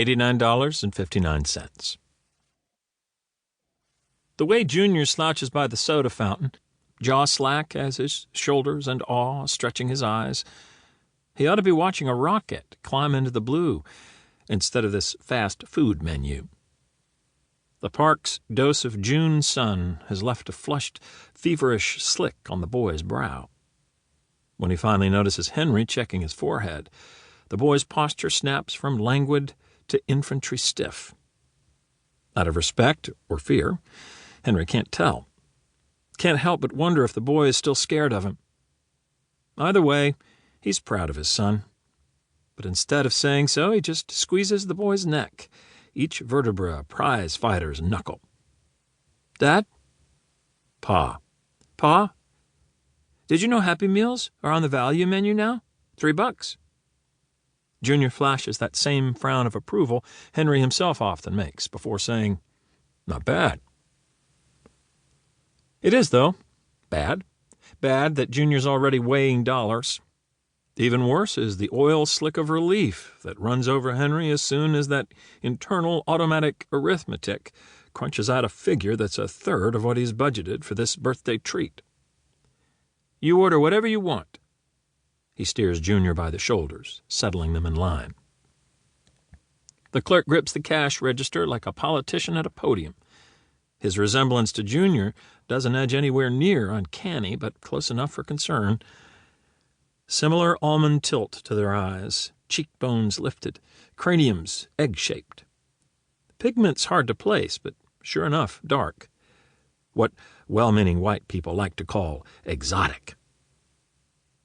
$89.59. The way Junior slouches by the soda fountain, jaw slack as his shoulders and awe stretching his eyes, he ought to be watching a rocket climb into the blue instead of this fast food menu. The park's dose of June sun has left a flushed, feverish slick on the boy's brow. When he finally notices Henry checking his forehead, the boy's posture snaps from languid to infantry stiff. Out of respect or fear, Henry can't tell. Can't help but wonder if the boy is still scared of him. Either way, he's proud of his son. But instead of saying so, he just squeezes the boy's neck, each vertebra a prize fighter's knuckle. Dad? Pa. Pa? Did you know Happy Meals are on the value menu now? $3. Junior flashes that same frown of approval Henry himself often makes before saying, "Not bad." It is, though. Bad. Bad that Junior's already weighing dollars. Even worse is the oil slick of relief that runs over Henry as soon as that internal automatic arithmetic crunches out a figure that's a third of what he's budgeted for this birthday treat. You order whatever you want. He steers Junior by the shoulders, settling them in line. The clerk grips the cash register like a politician at a podium. His resemblance to Junior doesn't edge anywhere near uncanny, but close enough for concern. Similar almond tilt to their eyes, cheekbones lifted, craniums egg-shaped. Pigment's hard to place, but sure enough, dark. What well-meaning white people like to call exotic.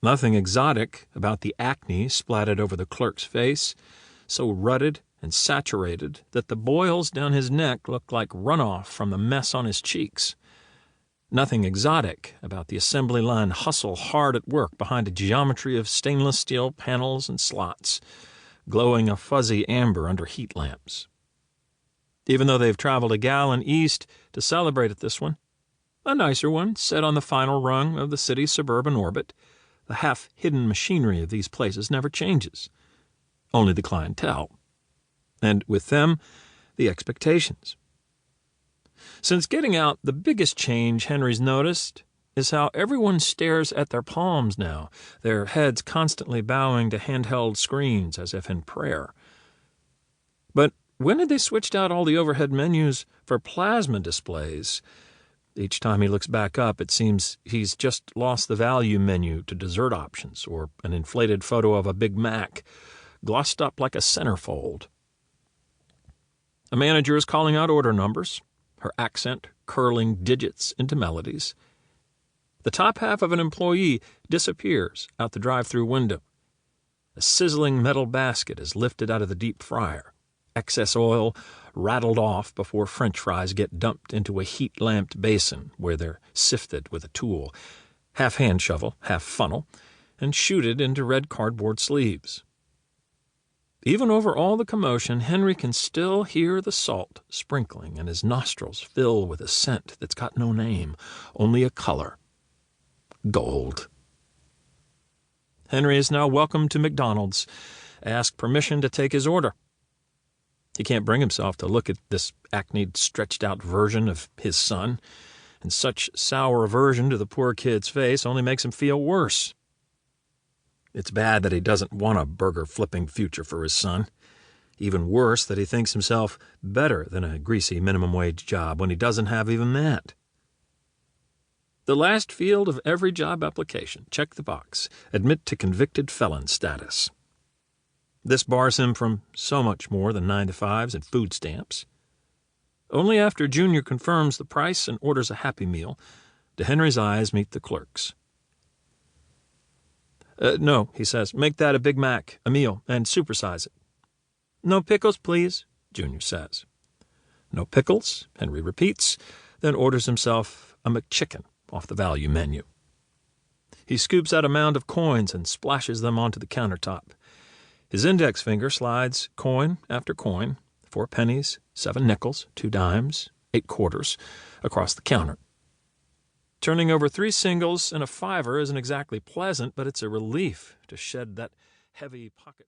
Nothing exotic about the acne splattered over the clerk's face, so rutted and saturated that the boils down his neck look like runoff from the mess on his cheeks. Nothing exotic about the assembly line hustle hard at work behind a geometry of stainless steel panels and slots, glowing a fuzzy amber under heat lamps. Even though they've traveled a gallon east to celebrate at this one, a nicer one set on the final rung of the city's suburban orbit, the half-hidden machinery of these places never changes. Only the clientele. And with them, the expectations. Since getting out, the biggest change Henry's noticed is how everyone stares at their palms now, their heads constantly bowing to handheld screens as if in prayer. But when had they switched out all the overhead menus for plasma displays? Each time he looks back up, it seems he's just lost the value menu to dessert options or an inflated photo of a Big Mac, glossed up like a centerfold. A manager is calling out order numbers, her accent curling digits into melodies. The top half of an employee disappears out the drive-through window. A sizzling metal basket is lifted out of the deep fryer. Excess oil rattled off before French fries get dumped into a heat-lamped basin where they're sifted with a tool, half hand shovel, half funnel, and shooted into red cardboard sleeves. Even over all the commotion, Henry can still hear the salt sprinkling and his nostrils fill with a scent that's got no name, only a color. Gold. Henry is now welcome to McDonald's, asked permission to take his order. He can't bring himself to look at this acneed, stretched-out version of his son, and such sour aversion to the poor kid's face only makes him feel worse. It's bad that he doesn't want a burger-flipping future for his son. Even worse that he thinks himself better than a greasy minimum-wage job when he doesn't have even that. The last field of every job application, check the box, admit to convicted felon status. This bars him from so much more than 9-to-5s and food stamps. Only after Junior confirms the price and orders a Happy Meal do Henry's eyes meet the clerk's. No, he says, make that a Big Mac, a meal, and supersize it. No pickles, please, Junior says. No pickles, Henry repeats, then orders himself a McChicken off the value menu. He scoops out a mound of coins and splashes them onto the countertop. His index finger slides coin after coin, 4 pennies, 7 nickels, 2 dimes, 8 quarters, across the counter. Turning over 3 singles and a fiver isn't exactly pleasant, but it's a relief to shed that heavy pocket.